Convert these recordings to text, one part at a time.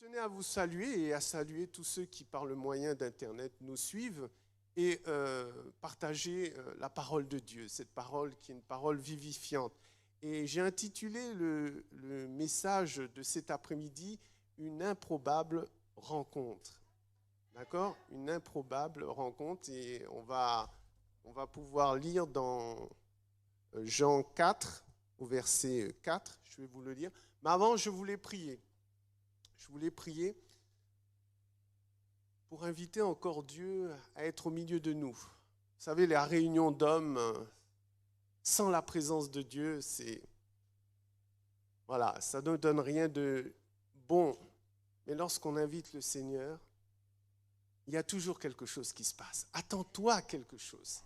tenais à vous saluer et à saluer tous ceux qui, par le moyen d'Internet, nous suivent et partager la parole de Dieu, cette parole qui est une parole vivifiante. Et j'ai intitulé le message de cet après-midi « Une improbable rencontre ». D'accord? Une improbable rencontre. Et on va pouvoir lire dans Jean 4, au verset 4, je vais vous le lire. Mais avant, je voulais prier. Je voulais prier pour inviter encore Dieu à être au milieu de nous. Vous savez, la réunion d'hommes sans la présence de Dieu, voilà, ça ne donne rien de bon. Mais lorsqu'on invite le Seigneur, il y a toujours quelque chose qui se passe. Attends-toi à quelque chose.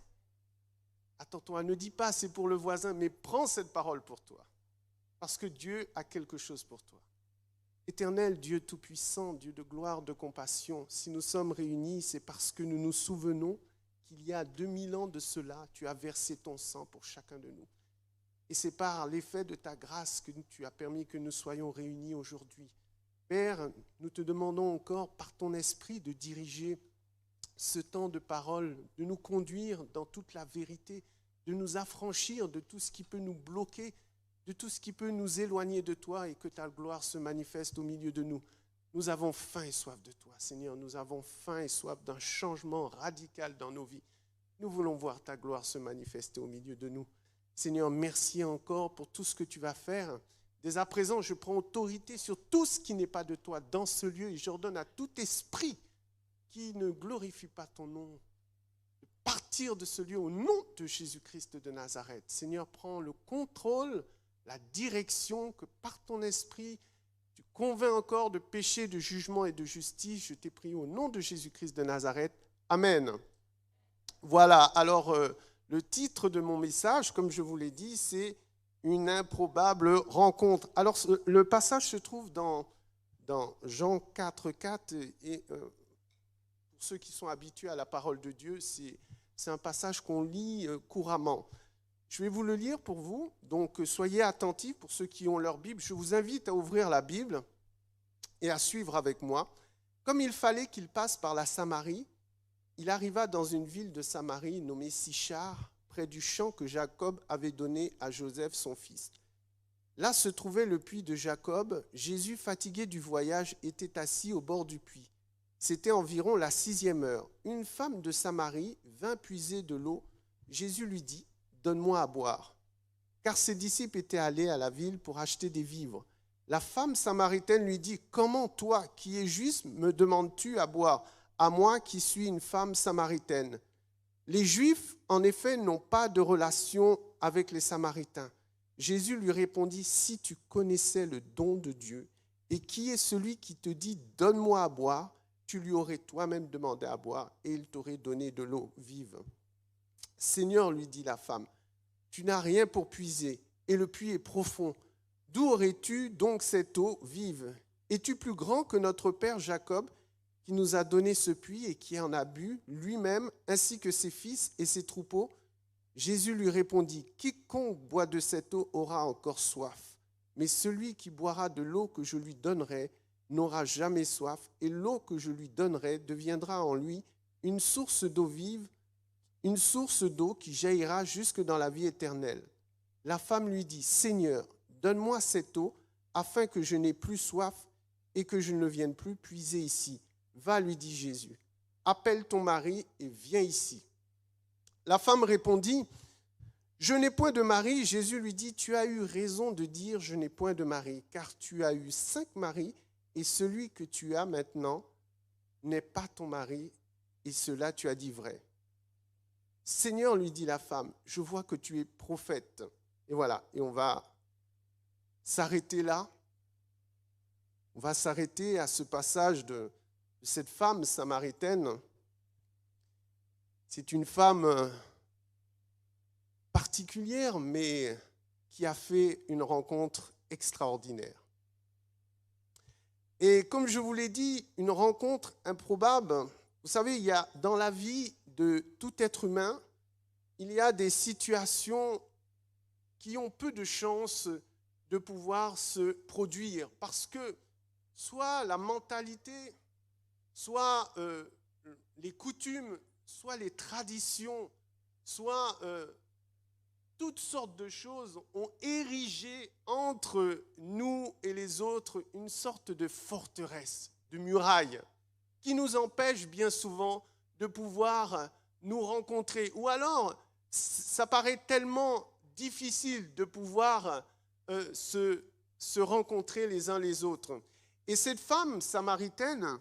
Attends-toi, ne dis pas c'est pour le voisin, mais prends cette parole pour toi. Parce que Dieu a quelque chose pour toi. Éternel Dieu Tout-Puissant, Dieu de gloire, de compassion, si nous sommes réunis, c'est parce que nous nous souvenons qu'il y a 2000 ans de cela, tu as versé ton sang pour chacun de nous. Et c'est par l'effet de ta grâce que tu as permis que nous soyons réunis aujourd'hui. Père, nous te demandons encore par ton esprit de diriger ce temps de parole, de nous conduire dans toute la vérité, de nous affranchir de tout ce qui peut nous bloquer, de tout ce qui peut nous éloigner de toi et que ta gloire se manifeste au milieu de nous. Nous avons faim et soif de toi, Seigneur. Nous avons faim et soif d'un changement radical dans nos vies. Nous voulons voir ta gloire se manifester au milieu de nous. Seigneur, merci encore pour tout ce que tu vas faire. Dès à présent, je prends autorité sur tout ce qui n'est pas de toi dans ce lieu et j'ordonne à tout esprit qui ne glorifie pas ton nom de partir de ce lieu au nom de Jésus-Christ de Nazareth. Seigneur, prends le contrôle, la direction, que par ton esprit, tu convaincs encore de péché, de jugement et de justice. Je t'ai prié au nom de Jésus-Christ de Nazareth. Amen. Voilà, alors le titre de mon message, comme je vous l'ai dit, c'est « Une improbable rencontre ». Alors le passage se trouve dans Jean 4, 4 et pour ceux qui sont habitués à la parole de Dieu, c'est un passage qu'on lit couramment. Je vais vous le lire pour vous, donc soyez attentifs pour ceux qui ont leur Bible. Je vous invite à ouvrir la Bible et à suivre avec moi. Comme il fallait qu'il passe par la Samarie, il arriva dans une ville de Samarie nommée Sichar, près du champ que Jacob avait donné à Joseph son fils. Là se trouvait le puits de Jacob. Jésus, fatigué du voyage, était assis au bord du puits. C'était environ la 6e heure. Une femme de Samarie vint puiser de l'eau. Jésus lui dit « Donne-moi à boire ». Car ses disciples étaient allés à la ville pour acheter des vivres. La femme samaritaine lui dit « Comment toi, qui es juif, me demandes-tu à boire, à moi qui suis une femme samaritaine ?» Les Juifs, en effet, n'ont pas de relation avec les Samaritains. Jésus lui répondit « Si tu connaissais le don de Dieu, et qui est celui qui te dit « Donne-moi à boire », tu lui aurais toi-même demandé à boire et il t'aurait donné de l'eau vive. « Seigneur, lui dit la femme, tu n'as rien pour puiser et le puits est profond. D'où aurais-tu donc cette eau vive? Es-tu plus grand que notre père Jacob qui nous a donné ce puits et qui en a bu lui-même ainsi que ses fils et ses troupeaux? » Jésus lui répondit « Quiconque boit de cette eau aura encore soif, mais celui qui boira de l'eau que je lui donnerai n'aura jamais soif, et l'eau que je lui donnerai deviendra en lui une source d'eau vive, une source d'eau qui jaillira jusque dans la vie éternelle. » La femme lui dit « Seigneur, donne-moi cette eau, afin que je n'ai plus soif et que je ne vienne plus puiser ici. » « Va, lui dit Jésus, appelle ton mari et viens ici. » La femme répondit « Je n'ai point de mari. » Jésus lui dit « Tu as eu raison de dire « Je n'ai point de mari », car tu as eu 5 maris, et celui que tu as maintenant n'est pas ton mari, et cela tu as dit vrai. » « Seigneur, lui dit la femme, je vois que tu es prophète. » Et voilà, et on va s'arrêter là. On va s'arrêter à ce passage de cette femme samaritaine. C'est une femme particulière, mais qui a fait une rencontre extraordinaire. Et comme je vous l'ai dit, une rencontre improbable. Vous savez, il y a dans la vie de tout être humain, il y a des situations qui ont peu de chances de pouvoir se produire parce que soit la mentalité, soit les coutumes, soit les traditions, soit toutes sortes de choses ont érigé entre nous et les autres une sorte de forteresse, de muraille, qui nous empêche bien souvent de pouvoir nous rencontrer. Ou alors, ça paraît tellement difficile de pouvoir se rencontrer les uns les autres. Et cette femme samaritaine,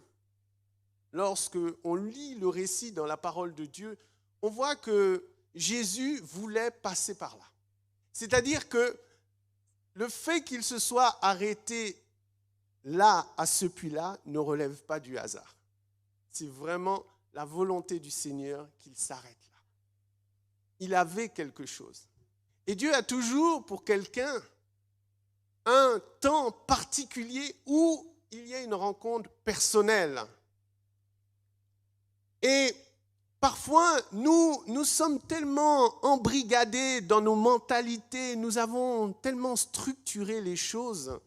lorsque on lit le récit dans la parole de Dieu, on voit que Jésus voulait passer par là. C'est-à-dire que le fait qu'il se soit arrêté là, à ce puits-là, ne relève pas du hasard. C'est vraiment la volonté du Seigneur qu'il s'arrête là. Il avait quelque chose. Et Dieu a toujours pour quelqu'un un temps particulier où il y a une rencontre personnelle. Et parfois, nous sommes tellement embrigadés dans nos mentalités, nous avons tellement structuré les choses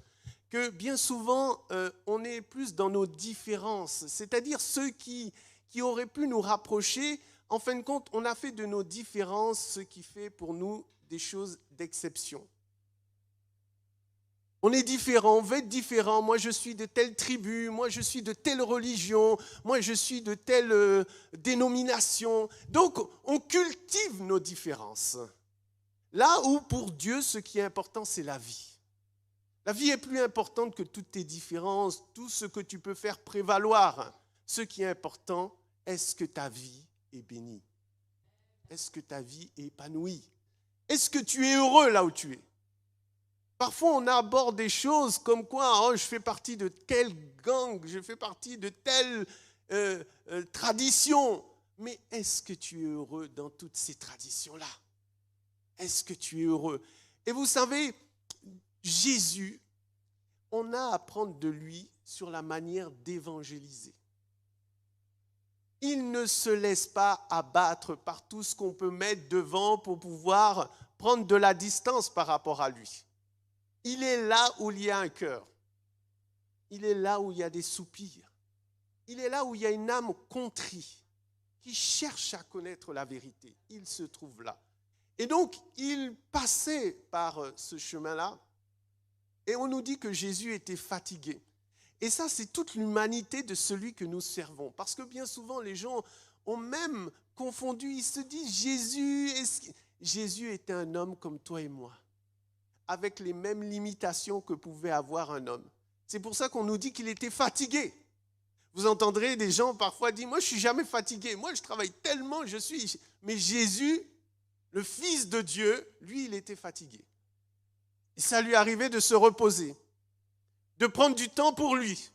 que bien souvent, on est plus dans nos différences. C'est-à-dire ceux qui auraient pu nous rapprocher, en fin de compte, on a fait de nos différences ce qui fait pour nous des choses d'exception. On est différent, on veut être différent. Moi, je suis de telle tribu, moi, je suis de telle religion, moi, je suis de telle dénomination. Donc, on cultive nos différences. Là où, pour Dieu, ce qui est important, c'est la vie. La vie est plus importante que toutes tes différences, tout ce que tu peux faire prévaloir. Ce qui est important, est-ce que ta vie est bénie? Est-ce que ta vie est épanouie? Est-ce que tu es heureux là où tu es? Parfois, on aborde des choses comme quoi, je fais partie de tel gang, je fais partie de telle tradition. Mais est-ce que tu es heureux dans toutes ces traditions-là? Est-ce que tu es heureux? Et vous savez, Jésus, on a à apprendre de lui sur la manière d'évangéliser. Il ne se laisse pas abattre par tout ce qu'on peut mettre devant pour pouvoir prendre de la distance par rapport à lui. Il est là où il y a un cœur. Il est là où il y a des soupirs. Il est là où il y a une âme contrie qui cherche à connaître la vérité. Il se trouve là. Et donc, il passait par ce chemin-là et on nous dit que Jésus était fatigué. Et ça, c'est toute l'humanité de celui que nous servons. Parce que bien souvent, les gens ont même confondu. Ils se disent, Jésus était un homme comme toi et moi, avec les mêmes limitations que pouvait avoir un homme. C'est pour ça qu'on nous dit qu'il était fatigué. Vous entendrez des gens parfois dire, moi je ne suis jamais fatigué, moi je travaille tellement, Mais Jésus, le Fils de Dieu, lui il était fatigué. Et ça lui arrivait de se reposer, de prendre du temps pour lui.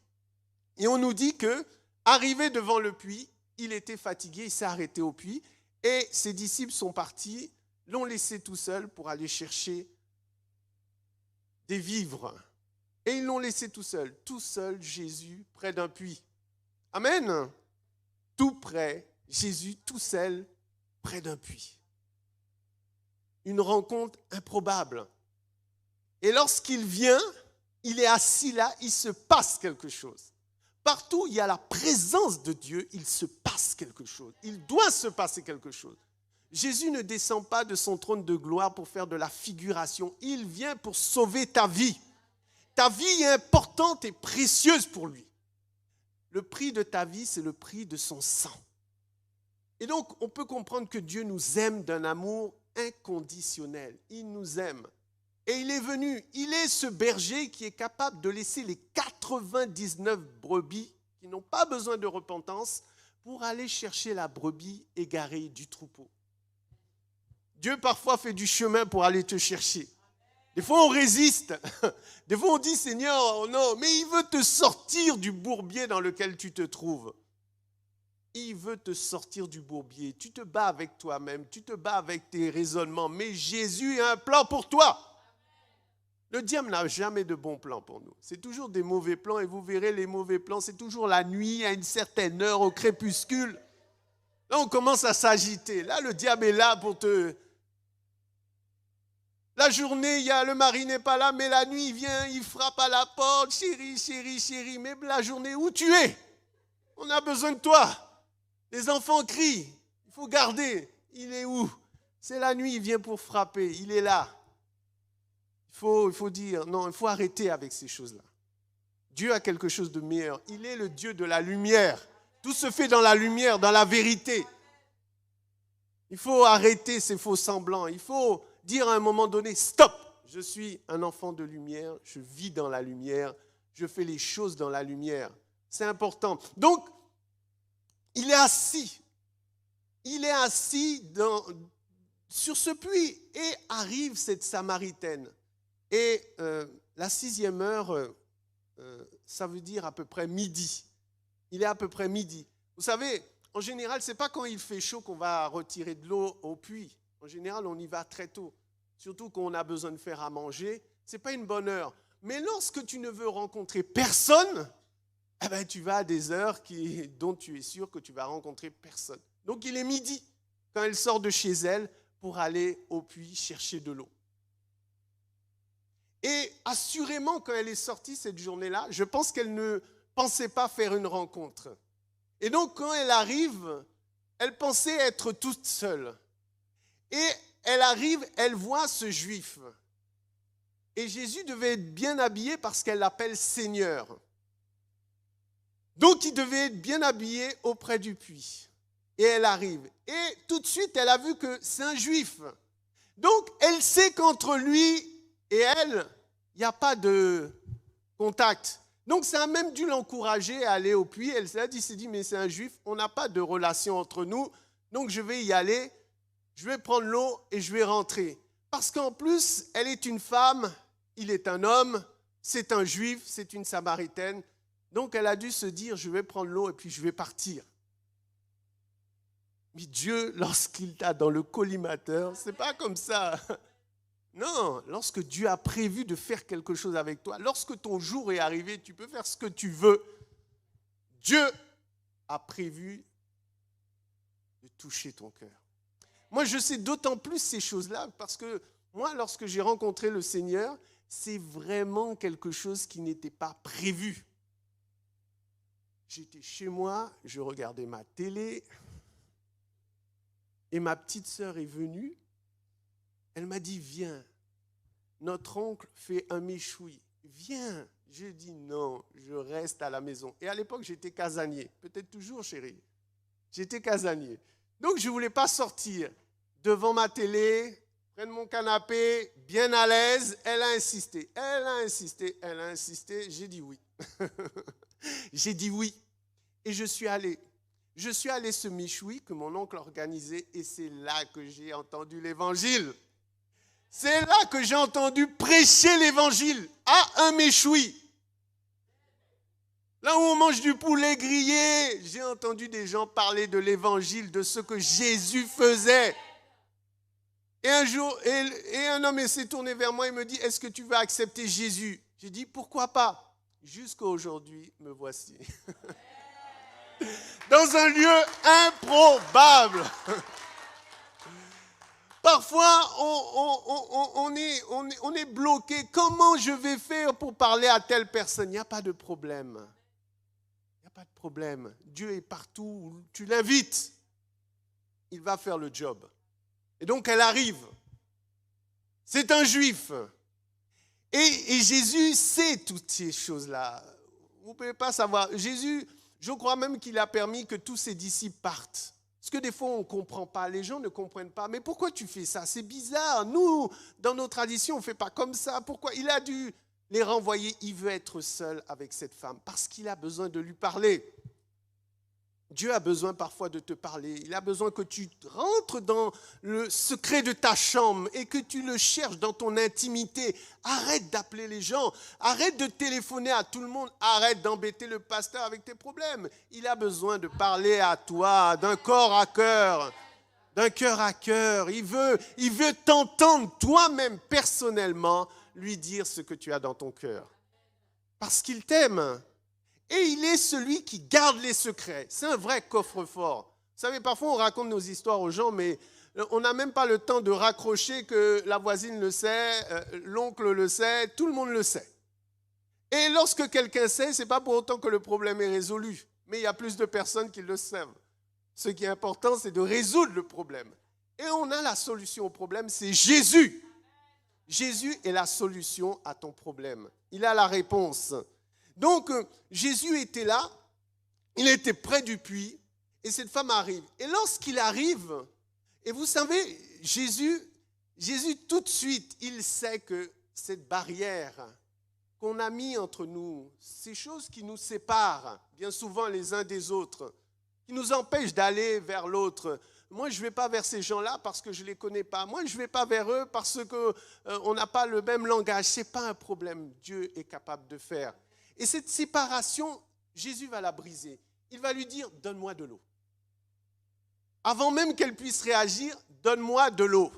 Et on nous dit que, arrivé devant le puits, il était fatigué, il s'est arrêté au puits, et ses disciples sont partis, l'ont laissé tout seul pour aller chercher des vivres. Et ils l'ont laissé tout seul Jésus, près d'un puits. Amen. Tout près, Jésus tout seul, près d'un puits. Une rencontre improbable. Et lorsqu'il vient, il est assis là, il se passe quelque chose. Partout où il y a la présence de Dieu, il se passe quelque chose. Il doit se passer quelque chose. Jésus ne descend pas de son trône de gloire pour faire de la figuration. Il vient pour sauver ta vie. Ta vie est importante et précieuse pour lui. Le prix de ta vie, c'est le prix de son sang. Et donc, on peut comprendre que Dieu nous aime d'un amour inconditionnel. Il nous aime. Et il est venu, il est ce berger qui est capable de laisser les 99 brebis qui n'ont pas besoin de repentance pour aller chercher la brebis égarée du troupeau. Dieu parfois fait du chemin pour aller te chercher. Des fois on résiste, des fois on dit Seigneur, oh non, mais il veut te sortir du bourbier dans lequel tu te trouves. Il veut te sortir du bourbier. Tu te bats avec toi-même, tu te bats avec tes raisonnements, mais Jésus a un plan pour toi. Le diable n'a jamais de bons plans pour nous. C'est toujours des mauvais plans et vous verrez les mauvais plans, c'est toujours la nuit à une certaine heure au crépuscule. Là on commence à s'agiter. Là le diable est là pour te... La journée, le mari n'est pas là, mais la nuit, il vient, il frappe à la porte. Chérie, chérie, chérie. Mais la journée, où tu es? On a besoin de toi. Les enfants crient. Il faut garder. Il est où? C'est la nuit, il vient pour frapper. Il est là. Il faut dire, non, il faut arrêter avec ces choses-là. Dieu a quelque chose de meilleur. Il est le Dieu de la lumière. Tout se fait dans la lumière, dans la vérité. Il faut arrêter ces faux semblants. Il faut dire à un moment donné, stop, je suis un enfant de lumière, je vis dans la lumière, je fais les choses dans la lumière. C'est important. Donc, il est assis. Il est assis sur ce puits et arrive cette Samaritaine. Et la 6e heure, ça veut dire à peu près midi. Il est à peu près midi. Vous savez, en général, ce n'est pas quand il fait chaud qu'on va retirer de l'eau au puits. En général, on y va très tôt. Surtout quand on a besoin de faire à manger. Ce n'est pas une bonne heure. Mais lorsque tu ne veux rencontrer personne, eh ben, tu vas à des heures dont tu es sûr que tu vas rencontrer personne. Donc, il est midi quand elle sort de chez elle pour aller au puits chercher de l'eau. Et assurément, quand elle est sortie cette journée-là, je pense qu'elle ne pensait pas faire une rencontre. Et donc, quand elle arrive, elle pensait être toute seule. Et elle arrive, elle voit ce juif. Et Jésus devait être bien habillé parce qu'elle l'appelle Seigneur. Donc, il devait être bien habillé auprès du puits. Et elle arrive. Et tout de suite, elle a vu que c'est un juif. Donc, elle sait qu'entre lui et elle, il n'y a pas de contact. Donc, ça a même dû l'encourager à aller au puits. Elle s'est dit, mais c'est un juif, on n'a pas de relation entre nous. Donc, je vais y aller, je vais prendre l'eau et je vais rentrer. Parce qu'en plus, elle est une femme, il est un homme, c'est un juif, c'est une samaritaine. Donc, elle a dû se dire, je vais prendre l'eau et puis je vais partir. Mais Dieu, lorsqu'il t'a dans le collimateur, c'est pas comme ça. Non, lorsque Dieu a prévu de faire quelque chose avec toi, lorsque ton jour est arrivé, tu peux faire ce que tu veux. Dieu a prévu de toucher ton cœur. Moi, je sais d'autant plus ces choses-là parce que moi, lorsque j'ai rencontré le Seigneur, c'est vraiment quelque chose qui n'était pas prévu. J'étais chez moi, je regardais ma télé et ma petite sœur est venue. Elle m'a dit, viens, notre oncle fait un méchoui. Viens. J'ai dit non, je reste à la maison. Et à l'époque, j'étais casanier. Peut-être toujours, chérie. J'étais casanier. Donc, je ne voulais pas sortir devant ma télé, prendre mon canapé, bien à l'aise. Elle a insisté. Elle a insisté. Elle a insisté. J'ai dit oui. J'ai dit oui. Et je suis allé. Je suis allé ce méchoui que mon oncle organisait et c'est là que j'ai entendu l'évangile. C'est là que j'ai entendu prêcher l'évangile à un méchoui. Là où on mange du poulet grillé, j'ai entendu des gens parler de l'évangile, de ce que Jésus faisait. Et un jour, un homme s'est tourné vers moi et me dit, est-ce que tu veux accepter Jésus? J'ai dit, pourquoi pas? Jusqu'à aujourd'hui, me voici. Dans un lieu improbable. Parfois, on est bloqué. Comment je vais faire pour parler à telle personne? Il n'y a pas de problème. Il n'y a pas de problème. Dieu est partout où tu l'invites. Il va faire le job. Et donc, elle arrive. C'est un juif. Et Jésus sait toutes ces choses-là. Vous ne pouvez pas savoir. Jésus, je crois même qu'il a permis que tous ses disciples partent. Parce que des fois, on ne comprend pas, les gens ne comprennent pas. Mais pourquoi tu fais ça? C'est bizarre. Nous, dans nos traditions, on ne fait pas comme ça. Pourquoi? Il a dû les renvoyer. Il veut être seul avec cette femme parce qu'il a besoin de lui parler. Dieu a besoin parfois de te parler. Il a besoin que tu rentres dans le secret de ta chambre et que tu le cherches dans ton intimité. Arrête d'appeler les gens. Arrête de téléphoner à tout le monde. Arrête d'embêter le pasteur avec tes problèmes. Il a besoin de parler à toi d'un corps à cœur, d'un cœur à cœur. Il veut t'entendre toi-même personnellement lui dire ce que tu as dans ton cœur. Parce qu'il t'aime. Et il est celui qui garde les secrets. C'est un vrai coffre-fort. Vous savez, parfois on raconte nos histoires aux gens, mais On n'a même pas le temps de raccrocher que la voisine le sait, l'oncle le sait, tout le monde le sait. Et lorsque quelqu'un sait, ce n'est pas pour autant que le problème est résolu. Mais il y a plus de personnes qui le savent. Ce qui est important, c'est de résoudre le problème. Et on a la solution au problème, c'est Jésus. Jésus est la solution à ton problème. Il a la réponse. Donc, Jésus était là, il était près du puits, et cette femme arrive. Et lorsqu'il arrive, et vous savez, Jésus tout de suite, il sait que cette barrière qu'on a mise entre nous, ces choses qui nous séparent bien souvent les uns des autres, qui nous empêchent d'aller vers l'autre. Moi, je ne vais pas vers ces gens-là parce que je ne les connais pas. Moi, je ne vais pas vers eux parce qu'on n'a pas le même langage. Ce n'est pas un problème. Dieu est capable de faire. Et cette séparation, Jésus va la briser. Il va lui dire, donne-moi de l'eau. Avant même qu'elle puisse réagir, donne-moi de l'eau.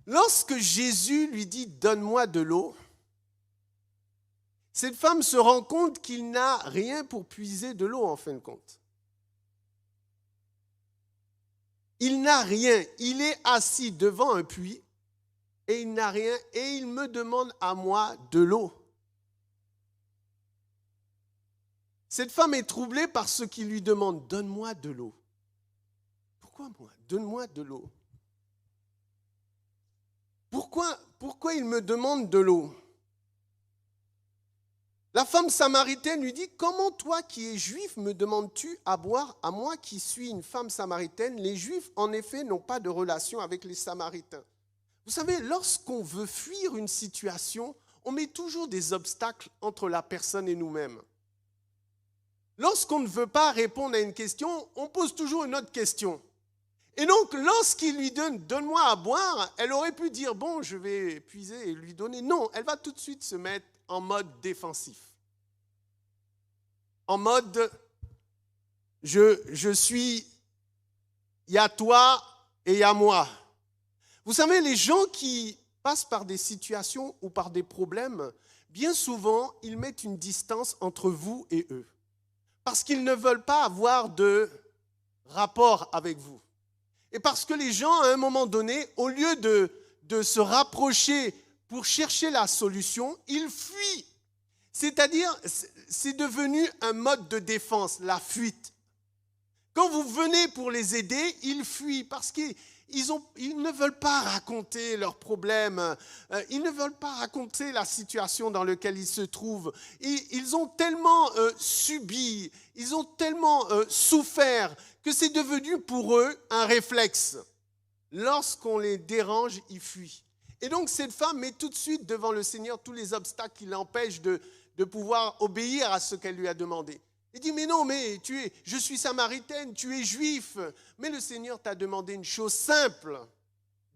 Lorsque Jésus lui dit, donne-moi de l'eau, cette femme se rend compte qu'il n'a rien pour puiser de l'eau en fin de compte. Il n'a rien. Il est assis devant un puits et il n'a rien et il me demande à moi de l'eau. Cette femme est troublée par ce qu'il lui demande. Donne-moi de l'eau. Pourquoi moi? Donne-moi de l'eau. Pourquoi il me demande de l'eau? La femme samaritaine lui dit, comment toi qui es juif me demandes-tu à boire à moi qui suis une femme samaritaine? Les juifs, en effet, n'ont pas de relation avec les samaritains. Vous savez, lorsqu'on veut fuir une situation, on met toujours des obstacles entre la personne et nous-mêmes. Lorsqu'on ne veut pas répondre à une question, on pose toujours une autre question. Et donc, lorsqu'il lui donne « donne-moi à boire », elle aurait pu dire « bon, je vais puiser et lui donner ». Non, elle va tout de suite se mettre en mode défensif. En mode « je suis, il y a toi et il y a moi ». Vous savez, les gens qui passent par des situations ou par des problèmes, bien souvent, ils mettent une distance entre vous et eux. Parce qu'ils ne veulent pas avoir de rapport avec vous. Et parce que les gens, à un moment donné, au lieu de se rapprocher pour chercher la solution, ils fuient. C'est-à-dire, c'est devenu un mode de défense, la fuite. Quand vous venez pour les aider, ils fuient parce qu'ils ne veulent pas raconter leurs problèmes, ils ne veulent pas raconter la situation dans laquelle ils se trouvent. Ils ont tellement subi, ils ont tellement souffert que c'est devenu pour eux un réflexe. Lorsqu'on les dérange, ils fuient. Et donc cette femme met tout de suite devant le Seigneur tous les obstacles qui l'empêchent de pouvoir obéir à ce qu'elle lui a demandé. Il dit, mais non, mais je suis samaritaine, tu es juif. Mais le Seigneur t'a demandé une chose simple.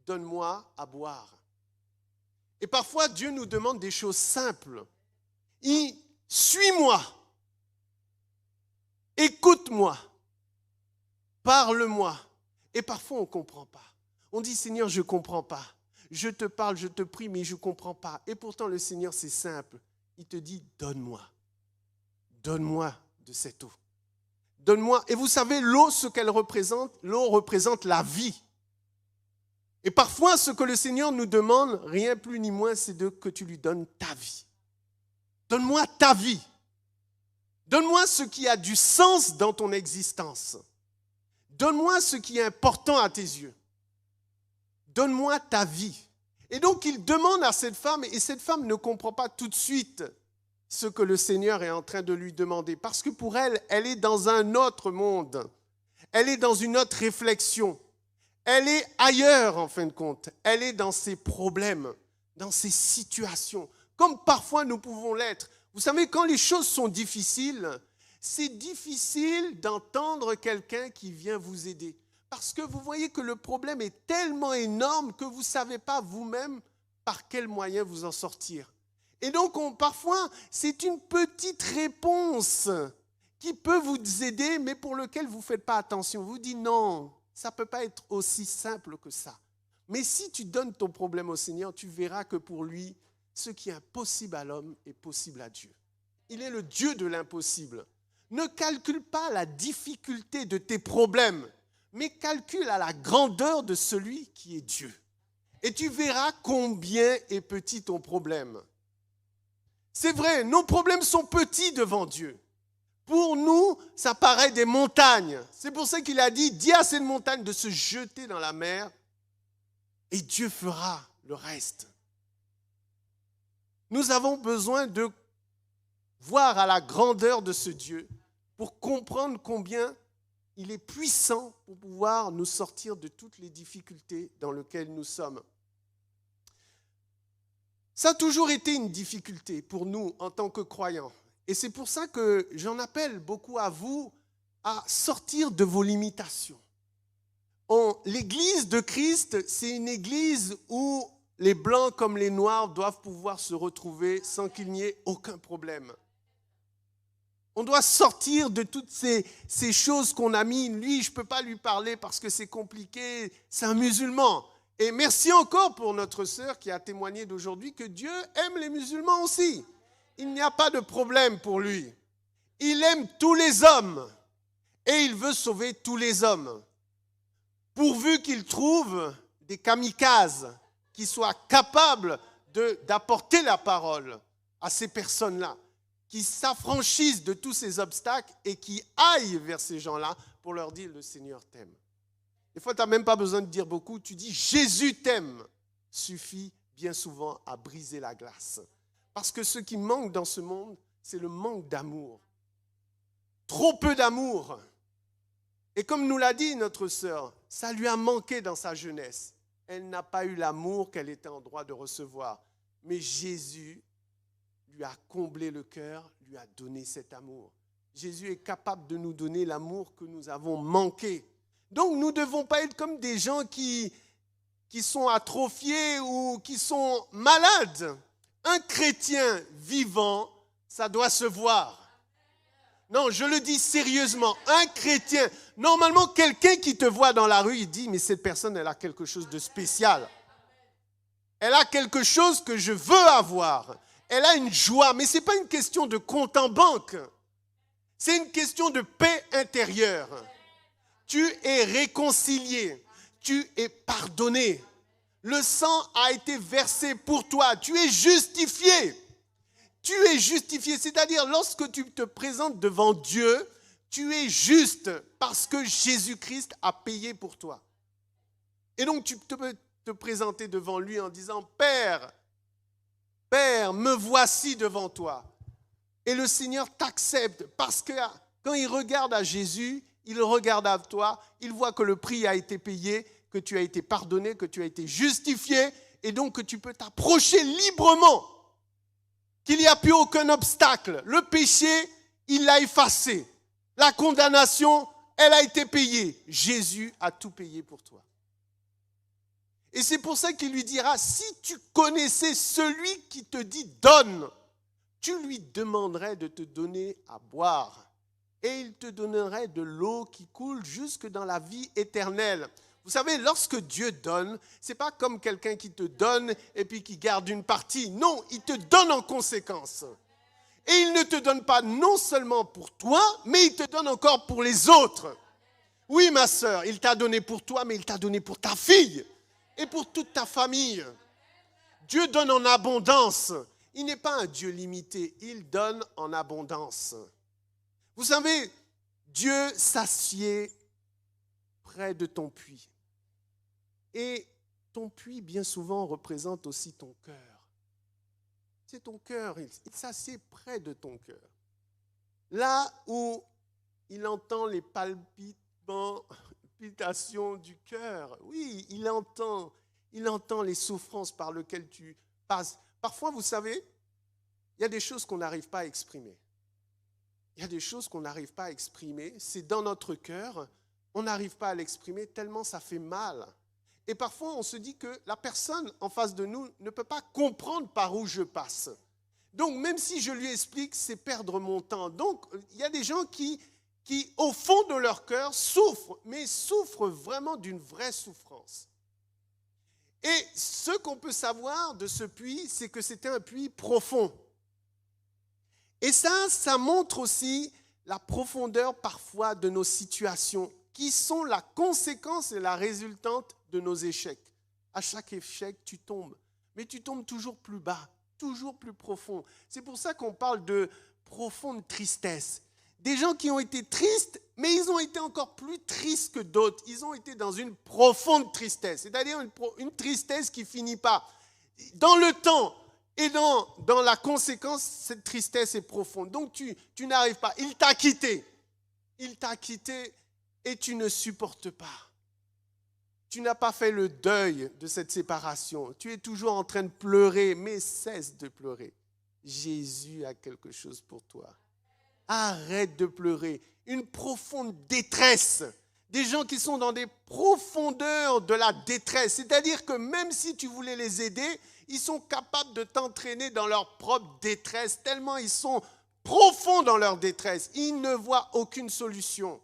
Donne-moi à boire. Et parfois, Dieu nous demande des choses simples. Suis-moi. Écoute-moi. Parle-moi. Et parfois, on ne comprend pas. On dit, Seigneur, je ne comprends pas. Je te parle, je te prie, mais je ne comprends pas. Et pourtant, le Seigneur, c'est simple. Il te dit, donne-moi. Donne-moi de cette eau. Donne-moi. Et vous savez, l'eau, ce qu'elle représente, l'eau représente la vie. Et parfois, ce que le Seigneur nous demande, rien plus ni moins, c'est que tu lui donnes ta vie. Donne-moi ta vie. Donne-moi ce qui a du sens dans ton existence. Donne-moi ce qui est important à tes yeux. Donne-moi ta vie. Et donc, il demande à cette femme, et cette femme ne comprend pas tout de suite ce que le Seigneur est en train de lui demander. Parce que pour elle, elle est dans un autre monde. Elle est dans une autre réflexion. Elle est ailleurs, en fin de compte. Elle est dans ses problèmes, dans ses situations, comme parfois nous pouvons l'être. Vous savez, quand les choses sont difficiles, c'est difficile d'entendre quelqu'un qui vient vous aider. Parce que vous voyez que le problème est tellement énorme que vous ne savez pas vous-même par quel moyen vous en sortir. Et donc, parfois, c'est une petite réponse qui peut vous aider, mais pour laquelle vous ne faites pas attention. Vous dites non, ça ne peut pas être aussi simple que ça. Mais si tu donnes ton problème au Seigneur, tu verras que pour lui, ce qui est impossible à l'homme est possible à Dieu. Il est le Dieu de l'impossible. Ne calcule pas la difficulté de tes problèmes. mais calcule à la grandeur de celui qui est Dieu. Et tu verras combien est petit ton problème. C'est vrai, nos problèmes sont petits devant Dieu. Pour nous, ça paraît des montagnes. C'est pour ça qu'il a dit, dis à cette montagne de se jeter dans la mer et Dieu fera le reste. Nous avons besoin de voir à la grandeur de ce Dieu pour comprendre combien il est puissant pour pouvoir nous sortir de toutes les difficultés dans lesquelles nous sommes. Ça a toujours été une difficulté pour nous en tant que croyants. Et c'est pour ça que j'en appelle beaucoup à vous à sortir de vos limitations. L'Église de Christ, c'est une église où les blancs comme les noirs doivent pouvoir se retrouver sans qu'il n'y ait aucun problème. On doit sortir de toutes ces choses qu'on a mis. Lui, je ne peux pas lui parler parce que c'est compliqué, c'est un musulman. Et merci encore pour notre sœur qui a témoigné d'aujourd'hui que Dieu aime les musulmans aussi. Il n'y a pas de problème pour lui. Il aime tous les hommes et il veut sauver tous les hommes. Pourvu qu'il trouve des kamikazes qui soient capables d'apporter la parole à ces personnes-là, qui s'affranchissent de tous ces obstacles et qui aillent vers ces gens-là pour leur dire « Le Seigneur t'aime ». Des fois, tu n'as même pas besoin de dire beaucoup, tu dis « Jésus t'aime » suffit bien souvent à briser la glace. Parce que ce qui manque dans ce monde, c'est le manque d'amour. Trop peu d'amour. Et comme nous l'a dit notre sœur, ça lui a manqué dans sa jeunesse. Elle n'a pas eu l'amour qu'elle était en droit de recevoir. Mais Jésus lui a comblé le cœur, lui a donné cet amour. Jésus est capable de nous donner l'amour que nous avons manqué. Donc nous ne devons pas être comme des gens qui sont atrophiés ou qui sont malades. Un chrétien vivant, ça doit se voir. Non, je le dis sérieusement. Un chrétien, normalement, quelqu'un qui te voit dans la rue, il dit, mais cette personne, elle a quelque chose de spécial. Elle a quelque chose que je veux avoir. Elle a une joie, mais ce n'est pas une question de compte en banque. C'est une question de paix intérieure. Tu es réconcilié. Tu es pardonné. Le sang a été versé pour toi. Tu es justifié. Tu es justifié. C'est-à-dire, lorsque tu te présentes devant Dieu, tu es juste parce que Jésus-Christ a payé pour toi. Et donc, tu peux te présenter devant lui en disant, Père, me voici devant toi. Et le Seigneur t'accepte parce que quand il regarde à Jésus, il regarde à toi, il voit que le prix a été payé, que tu as été pardonné, que tu as été justifié, et donc que tu peux t'approcher librement, qu'il n'y a plus aucun obstacle. Le péché, il l'a effacé. La condamnation, elle a été payée. Jésus a tout payé pour toi. Et c'est pour ça qu'il lui dira, si tu connaissais celui qui te dit « donne », tu lui demanderais de te donner à boire. Et il te donnerait de l'eau qui coule jusque dans la vie éternelle. Vous savez, lorsque Dieu donne, ce n'est pas comme quelqu'un qui te donne et puis qui garde une partie. Non, il te donne en conséquence. Et il ne te donne pas non seulement pour toi, mais il te donne encore pour les autres. Oui, ma sœur, il t'a donné pour toi, mais il t'a donné pour ta fille et pour toute ta famille. Dieu donne en abondance. Il n'est pas un Dieu limité, il donne en abondance. Vous savez, Dieu s'assied près de ton puits. Et ton puits, bien souvent, représente aussi ton cœur. C'est ton cœur, il s'assied près de ton cœur. Là où il entend les palpitations du cœur. Oui, il entend les souffrances par lesquelles tu passes. Parfois, vous savez, il y a des choses qu'on n'arrive pas à exprimer. Il y a des choses qu'on n'arrive pas à exprimer. C'est dans notre cœur. On n'arrive pas à l'exprimer tellement ça fait mal. Et parfois, on se dit que la personne en face de nous ne peut pas comprendre par où je passe. Donc, même si je lui explique, c'est perdre mon temps. Donc, il y a des gens qui, au fond de leur cœur, souffrent, mais souffrent vraiment d'une vraie souffrance. Et ce qu'on peut savoir de ce puits, c'est que c'était un puits profond. Et ça montre aussi la profondeur parfois de nos situations qui sont la conséquence et la résultante de nos échecs. À chaque échec, tu tombes. Mais tu tombes toujours plus bas, toujours plus profond. C'est pour ça qu'on parle de profonde tristesse. Des gens qui ont été tristes, mais ils ont été encore plus tristes que d'autres. Ils ont été dans une profonde tristesse, c'est-à-dire une tristesse qui ne finit pas. Dans le temps et dans la conséquence, cette tristesse est profonde. Donc tu n'arrives pas. Il t'a quitté. Il t'a quitté et tu ne supportes pas. Tu n'as pas fait le deuil de cette séparation. Tu es toujours en train de pleurer, mais cesse de pleurer. Jésus a quelque chose pour toi. Arrête de pleurer. Une profonde détresse. Des gens qui sont dans des profondeurs de la détresse. C'est-à-dire que même si tu voulais les aider, ils sont capables de t'entraîner dans leur propre détresse, tellement ils sont profonds dans leur détresse. Ils ne voient aucune solution.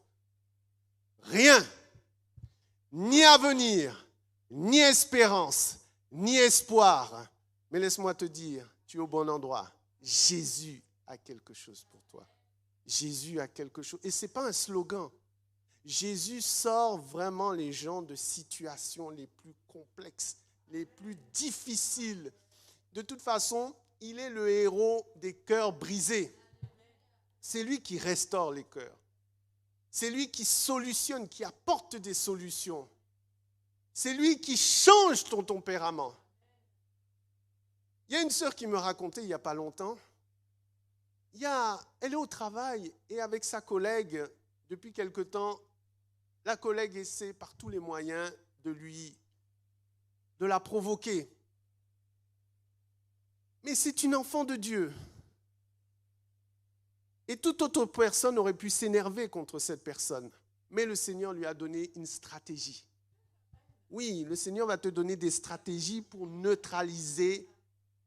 Rien. Ni avenir, ni espérance, ni espoir. Mais laisse-moi te dire, tu es au bon endroit. Jésus a quelque chose pour toi. Jésus a quelque chose. Et ce n'est pas un slogan. Jésus sort vraiment les gens de situations les plus complexes, les plus difficiles. De toute façon, il est le héros des cœurs brisés. C'est lui qui restaure les cœurs. C'est lui qui solutionne, qui apporte des solutions. C'est lui qui change ton tempérament. Il y a une sœur qui me racontait il n'y a pas longtemps. Elle est au travail et avec sa collègue, depuis quelque temps, la collègue essaie par tous les moyens de la provoquer. Mais c'est une enfant de Dieu. Et toute autre personne aurait pu s'énerver contre cette personne. Mais le Seigneur lui a donné une stratégie. Oui, le Seigneur va te donner des stratégies pour neutraliser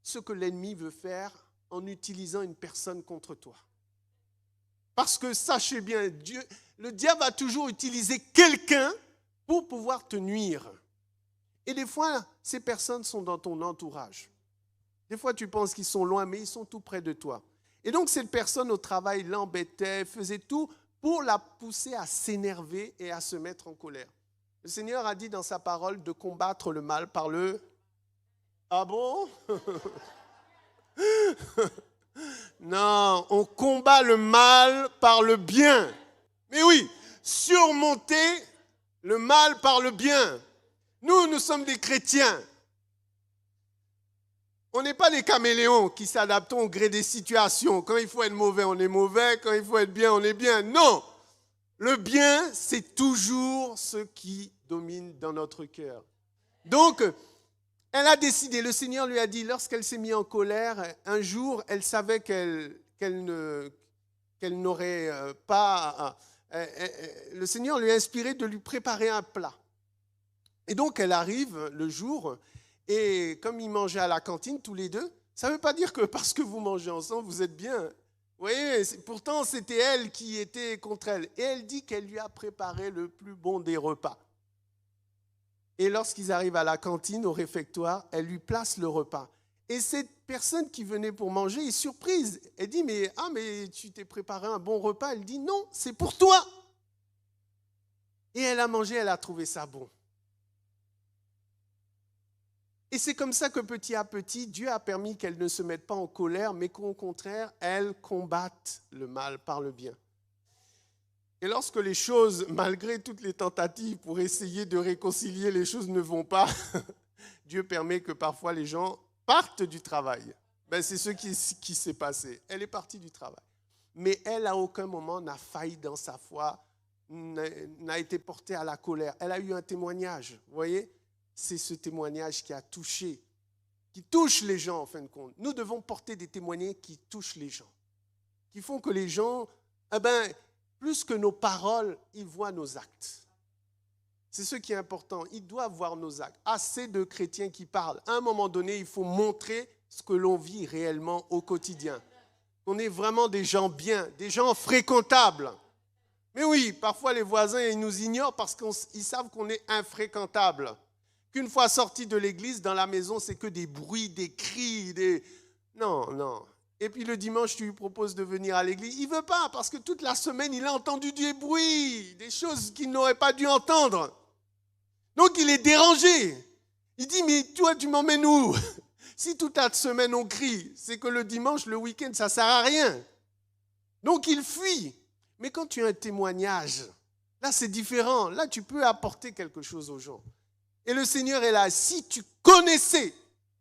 ce que l'ennemi veut faire en utilisant une personne contre toi. Parce que sachez bien, le diable va toujours utiliser quelqu'un pour pouvoir te nuire. Et des fois, ces personnes sont dans ton entourage. Des fois, tu penses qu'ils sont loin, mais ils sont tout près de toi. Et donc, cette personne au travail l'embêtait, faisait tout pour la pousser à s'énerver et à se mettre en colère. Le Seigneur a dit dans sa parole de combattre le mal par le... Ah bon? Non, on combat le mal par le bien. Mais oui, surmonter le mal par le bien. Nous sommes des chrétiens. On n'est pas des caméléons qui s'adaptent au gré des situations. Quand il faut être mauvais, on est mauvais. Quand il faut être bien, on est bien. Non, le bien, c'est toujours ce qui domine dans notre cœur. Donc, elle a décidé, le Seigneur lui a dit, lorsqu'elle s'est mise en colère, un jour, elle savait qu'elle n'aurait pas... le Seigneur lui a inspiré de lui préparer un plat. Et donc, elle arrive le jour, et comme ils mangeaient à la cantine tous les deux, ça ne veut pas dire que parce que vous mangez ensemble, vous êtes bien. Vous voyez, pourtant, c'était elle qui était contre elle. Et elle dit qu'elle lui a préparé le plus bon des repas. Et lorsqu'ils arrivent à la cantine, au réfectoire, elle lui place le repas. Et cette personne qui venait pour manger est surprise. Elle dit, mais tu t'es préparé un bon repas. Elle dit, non, c'est pour toi. Et elle a mangé, elle a trouvé ça bon. Et c'est comme ça que petit à petit, Dieu a permis qu'elle ne se mette pas en colère, mais qu'au contraire, elle combatte le mal par le bien. Et lorsque les choses, malgré toutes les tentatives pour essayer de réconcilier, les choses ne vont pas, Dieu permet que parfois les gens partent du travail. C'est ce qui s'est passé. Elle est partie du travail. Mais elle, à aucun moment, n'a failli dans sa foi, n'a été portée à la colère. Elle a eu un témoignage, vous voyez ? C'est ce témoignage qui touche les gens en fin de compte. Nous devons porter des témoignages qui touchent les gens, qui font que les gens, plus que nos paroles, ils voient nos actes. C'est ce qui est important. Ils doivent voir nos actes. Assez de chrétiens qui parlent. À un moment donné, il faut montrer ce que l'on vit réellement au quotidien. Qu'on est vraiment des gens bien, des gens fréquentables. Mais oui, parfois les voisins, ils nous ignorent parce qu'ils savent qu'on est infréquentable. Qu'une fois sorti de l'église, dans la maison, c'est que des bruits, des cris, Non. Et puis le dimanche, tu lui proposes de venir à l'église. Il ne veut pas parce que toute la semaine, il a entendu des bruits, des choses qu'il n'aurait pas dû entendre. Donc il est dérangé. Il dit, mais toi, tu m'emmènes où? Si toute la semaine on crie, c'est que le dimanche, le week-end, ça ne sert à rien. Donc il fuit. Mais quand tu as un témoignage, là c'est différent. Là tu peux apporter quelque chose aux gens. Et le Seigneur est là. Si tu connaissais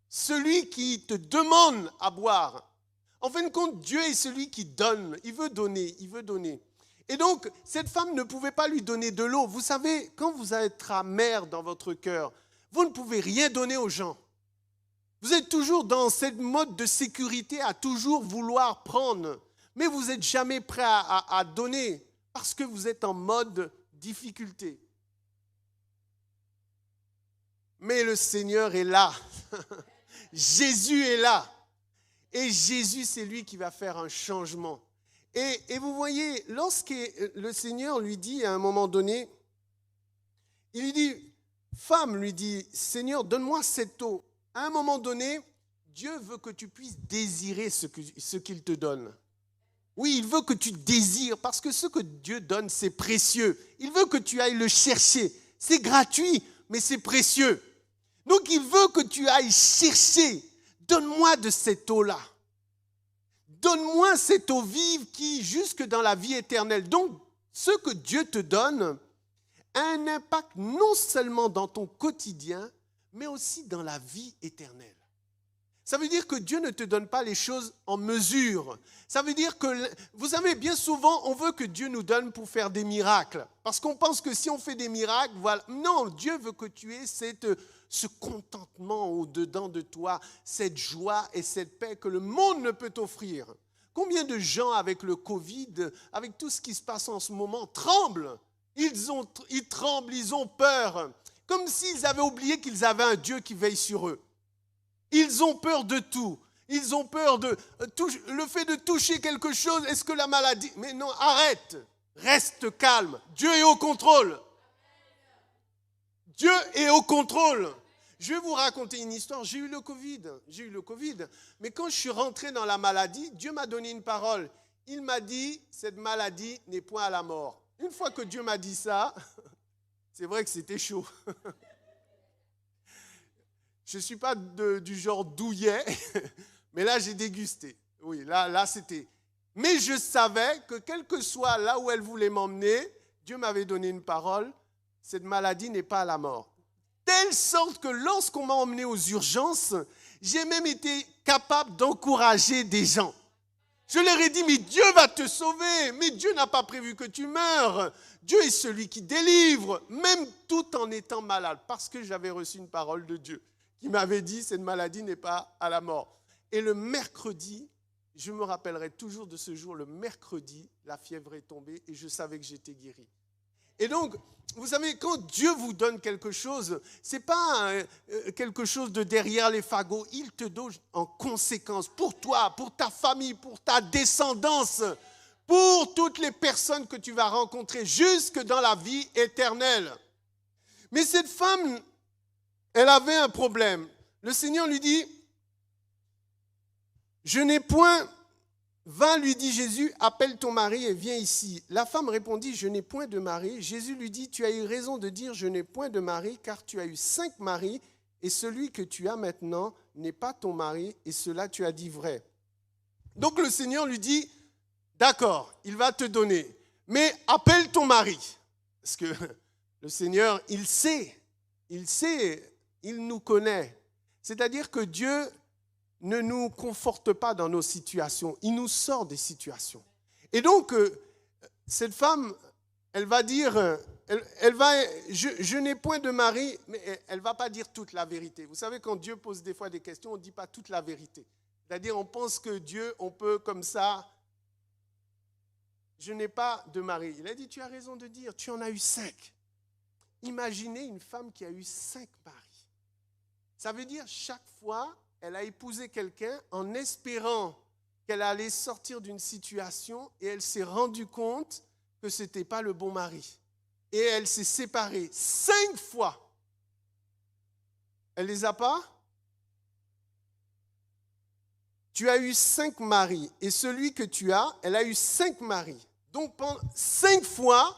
celui qui te demande à boire, en fin de compte, Dieu est celui qui donne. Il veut donner, il veut donner. Et donc, cette femme ne pouvait pas lui donner de l'eau. Vous savez, quand vous êtes amer dans votre cœur, vous ne pouvez rien donner aux gens. Vous êtes toujours dans cette mode de sécurité à toujours vouloir prendre. Mais vous n'êtes jamais prêt à donner parce que vous êtes en mode difficulté. Mais le Seigneur est là. Jésus est là. Et Jésus, c'est lui qui va faire un changement. Et vous voyez, lorsque le Seigneur lui dit à un moment donné, il lui dit, femme, lui dit, Seigneur, donne-moi cette eau. À un moment donné, Dieu veut que tu puisses désirer ce qu'il te donne. Oui, il veut que tu désires, parce que ce que Dieu donne, c'est précieux. Il veut que tu ailles le chercher. C'est gratuit, mais c'est précieux. Donc, il veut que tu ailles chercher. Donne-moi de cette eau-là. Donne-moi cette eau vive qui, jusque dans la vie éternelle. Donc, ce que Dieu te donne a un impact non seulement dans ton quotidien, mais aussi dans la vie éternelle. Ça veut dire que Dieu ne te donne pas les choses en mesure. Ça veut dire que, vous savez, bien souvent, on veut que Dieu nous donne pour faire des miracles. Parce qu'on pense que si on fait des miracles, voilà. Non, Dieu veut que tu aies ce contentement au-dedans de toi, cette joie et cette paix que le monde ne peut t'offrir. Combien de gens avec le Covid, avec tout ce qui se passe en ce moment, tremblent? Ils tremblent, ils ont peur, comme s'ils avaient oublié qu'ils avaient un Dieu qui veille sur eux. Ils ont peur de tout. Ils ont peur de le fait de toucher quelque chose. Est-ce que la maladie... Mais non, arrête. Reste calme. Dieu est au contrôle. Dieu est au contrôle. Je vais vous raconter une histoire. J'ai eu le Covid. Mais quand je suis rentré dans la maladie, Dieu m'a donné une parole. Il m'a dit, cette maladie n'est point à la mort. Une fois que Dieu m'a dit ça, c'est vrai que c'était chaud. Je ne suis pas du genre douillet, mais là, j'ai dégusté. Oui, là, c'était... Mais je savais que quel que soit là où elle voulait m'emmener, Dieu m'avait donné une parole, cette maladie n'est pas à la mort. Telle sorte que lorsqu'on m'a emmené aux urgences, j'ai même été capable d'encourager des gens. Je leur ai dit, mais Dieu va te sauver, mais Dieu n'a pas prévu que tu meurs. Dieu est celui qui délivre, même tout en étant malade, parce que j'avais reçu une parole de Dieu qui m'avait dit, cette maladie n'est pas à la mort. Et le mercredi, je me rappellerai toujours de ce jour, le mercredi, la fièvre est tombée et je savais que j'étais guéri. Et donc, vous savez, quand Dieu vous donne quelque chose, ce n'est pas quelque chose de derrière les fagots. Il te donne en conséquence pour toi, pour ta famille, pour ta descendance, pour toutes les personnes que tu vas rencontrer jusque dans la vie éternelle. Mais cette femme, elle avait un problème. Le Seigneur lui dit, je n'ai point... Va, lui dit Jésus, appelle ton mari et viens ici. La femme répondit, je n'ai point de mari. Jésus lui dit, tu as eu raison de dire, je n'ai point de mari, car tu as eu 5 maris, et celui que tu as maintenant n'est pas ton mari, et cela tu as dit vrai. Donc le Seigneur lui dit, d'accord, il va te donner, mais appelle ton mari. Parce que le Seigneur, il sait, il nous connaît. C'est-à-dire que Dieu ne nous conforte pas dans nos situations. Il nous sort des situations. Et donc, cette femme, elle va dire, je n'ai point de mari, mais elle ne va pas dire toute la vérité. Vous savez, quand Dieu pose des fois des questions, on ne dit pas toute la vérité. C'est-à-dire, on pense que Dieu, on peut comme ça, je n'ai pas de mari. Il a dit, tu as raison de dire, tu en as eu 5. Imaginez une femme qui a eu 5 maris. Ça veut dire, chaque fois, elle a épousé quelqu'un en espérant qu'elle allait sortir d'une situation et elle s'est rendue compte que ce n'était pas le bon mari. Et elle s'est séparée 5 fois. Elle ne les a pas? tu as eu 5 maris, et celui que tu as, elle a eu 5 maris. Donc, 5 fois,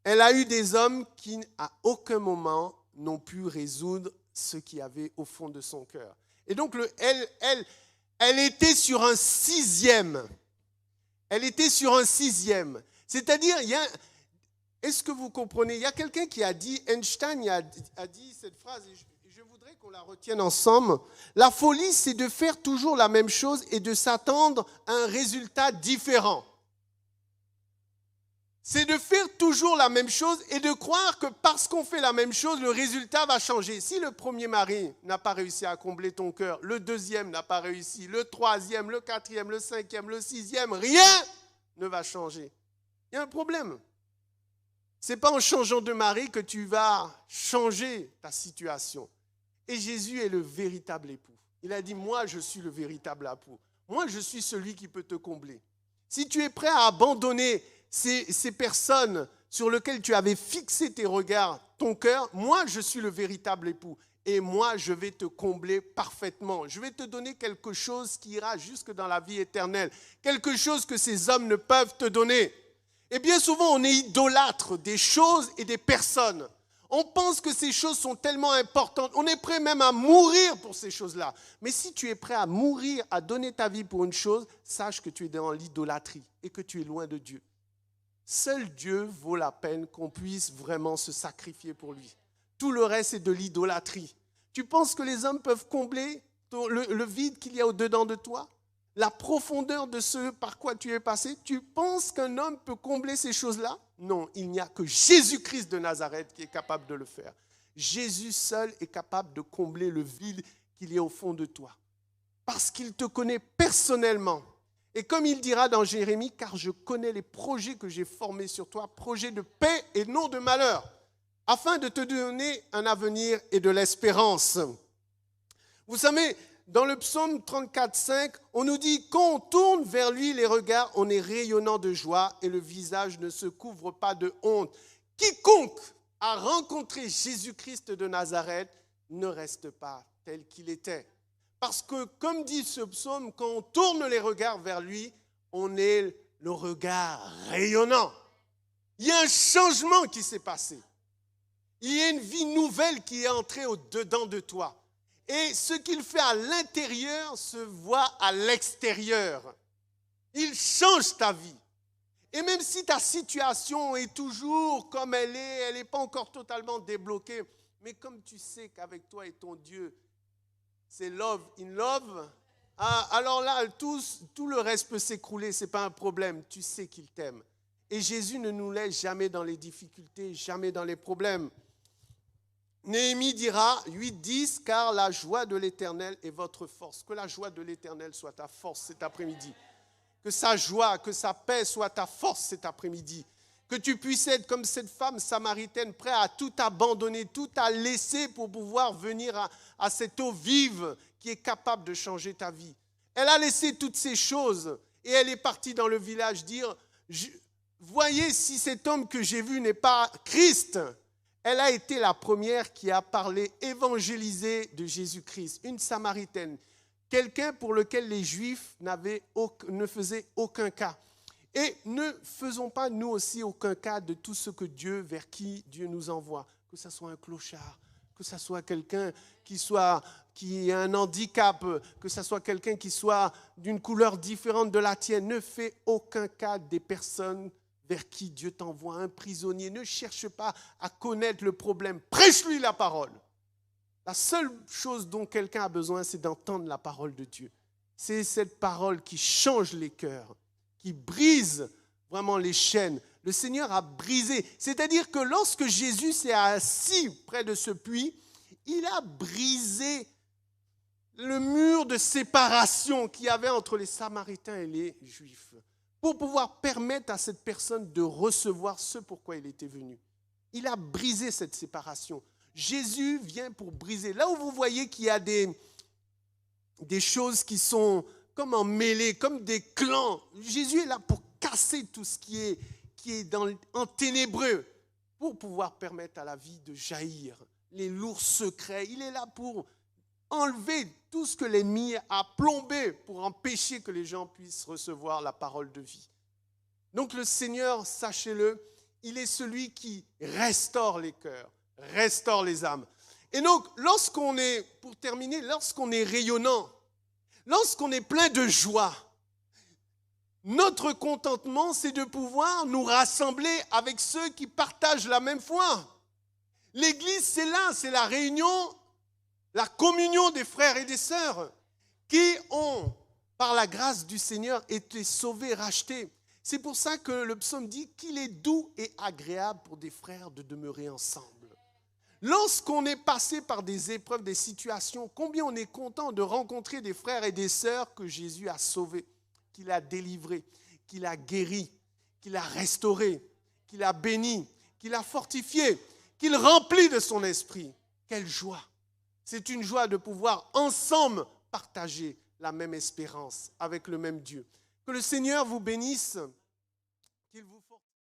elle a eu des hommes qui, à aucun moment, n'ont pu résoudre ce qu'il y avait au fond de son cœur. Et donc, elle était sur un 6e. Elle était sur un 6e. C'est-à-dire, est-ce que vous comprenez? Il y a quelqu'un qui a dit, Einstein a dit cette phrase, et je voudrais qu'on la retienne ensemble. La folie, c'est de faire toujours la même chose et de s'attendre à un résultat différent. C'est de faire toujours la même chose et de croire que parce qu'on fait la même chose, le résultat va changer. Si le premier mari n'a pas réussi à combler ton cœur, le deuxième n'a pas réussi, le troisième, le quatrième, le cinquième, le sixième, rien ne va changer. Il y a un problème. Ce n'est pas en changeant de mari que tu vas changer ta situation. Et Jésus est le véritable époux. Il a dit, moi je suis le véritable époux. Moi je suis celui qui peut te combler. Si tu es prêt à abandonner ces personnes sur lesquelles tu avais fixé tes regards, ton cœur, moi je suis le véritable époux. Et moi je vais te combler parfaitement. Je vais te donner quelque chose qui ira jusque dans la vie éternelle. Quelque chose que ces hommes ne peuvent te donner. Et bien souvent on est idolâtre des choses et des personnes. On pense que ces choses sont tellement importantes. On est prêt même à mourir pour ces choses-là. Mais si tu es prêt à mourir, à donner ta vie pour une chose, sache que tu es dans l'idolâtrie et que tu es loin de Dieu. Seul Dieu vaut la peine qu'on puisse vraiment se sacrifier pour lui. Tout le reste est de l'idolâtrie. Tu penses que les hommes peuvent combler le vide qu'il y a au-dedans de toi? La profondeur de ce par quoi tu es passé? Tu penses qu'un homme peut combler ces choses-là? Non, il n'y a que Jésus-Christ de Nazareth qui est capable de le faire. Jésus seul est capable de combler le vide qu'il y a au fond de toi. Parce qu'il te connaît personnellement. Et comme il dira dans Jérémie, car je connais les projets que j'ai formés sur toi, projets de paix et non de malheur, afin de te donner un avenir et de l'espérance. Vous savez, dans le psaume 34,5, on nous dit, quand on tourne vers lui les regards, on est rayonnant de joie et le visage ne se couvre pas de honte. Quiconque a rencontré Jésus-Christ de Nazareth ne reste pas tel qu'il était. Parce que, comme dit ce psaume, quand on tourne les regards vers lui, on est le regard rayonnant. Il y a un changement qui s'est passé. Il y a une vie nouvelle qui est entrée au-dedans de toi. Et ce qu'il fait à l'intérieur se voit à l'extérieur. Il change ta vie. Et même si ta situation est toujours comme elle n'est pas encore totalement débloquée, mais comme tu sais qu'avec toi et ton Dieu, c'est love in love, alors là, tout le reste peut s'écrouler, ce n'est pas un problème. Tu sais qu'il t'aime. Et Jésus ne nous laisse jamais dans les difficultés, jamais dans les problèmes. Néhémie dira, 8-10, car la joie de l'Éternel est votre force. Que la joie de l'Éternel soit ta force cet après-midi. Que sa joie, que sa paix soit ta force cet après-midi. Que tu puisses être comme cette femme samaritaine, prête à tout abandonner, tout à laisser pour pouvoir venir à cette eau vive qui est capable de changer ta vie. Elle a laissé toutes ces choses et elle est partie dans le village dire, voyez si cet homme que j'ai vu n'est pas Christ. Elle a été la première qui a parlé, évangélisé de Jésus-Christ, une Samaritaine, quelqu'un pour lequel les Juifs ne faisaient aucun cas. Et ne faisons pas nous aussi aucun cas de tout ce que vers qui Dieu nous envoie, que ce soit un clochard, que ce soit quelqu'un qui a un handicap, que ce soit quelqu'un qui soit d'une couleur différente de la tienne. Ne fais aucun cas des personnes vers qui Dieu t'envoie, un prisonnier. Ne cherche pas à connaître le problème. Prêche-lui la parole. La seule chose dont quelqu'un a besoin, c'est d'entendre la parole de Dieu. C'est cette parole qui change les cœurs, qui brise vraiment les chaînes. Le Seigneur a brisé. C'est-à-dire que lorsque Jésus s'est assis près de ce puits, il a brisé le mur de séparation qu'il y avait entre les Samaritains et les Juifs, pour pouvoir permettre à cette personne de recevoir ce pourquoi il était venu. Il a brisé cette séparation. Jésus vient pour briser. Là où vous voyez qu'il y a des choses qui sont comme emmêlées, comme des clans, Jésus est là pour casser tout ce qui est en ténébreux, pour pouvoir permettre à la vie de jaillir, les lourds secrets. Il est là pour enlever tout ce que l'ennemi a plombé pour empêcher que les gens puissent recevoir la parole de vie. Donc le Seigneur, sachez-le, il est celui qui restaure les cœurs, restaure les âmes. Et donc, pour terminer, lorsqu'on est rayonnant, lorsqu'on est plein de joie, notre contentement, c'est de pouvoir nous rassembler avec ceux qui partagent la même foi. L'Église, c'est là, c'est la réunion, la communion des frères et des sœurs qui ont, par la grâce du Seigneur, été sauvés, rachetés. C'est pour ça que le psaume dit qu'il est doux et agréable pour des frères de demeurer ensemble. Lorsqu'on est passé par des épreuves, des situations, combien on est content de rencontrer des frères et des sœurs que Jésus a sauvés, qu'il a délivrés, qu'il a guéris, qu'il a restaurés, qu'il a bénis, qu'il a fortifiés, qu'il remplit de son esprit. Quelle joie! C'est une joie de pouvoir ensemble partager la même espérance avec le même Dieu. Que le Seigneur vous bénisse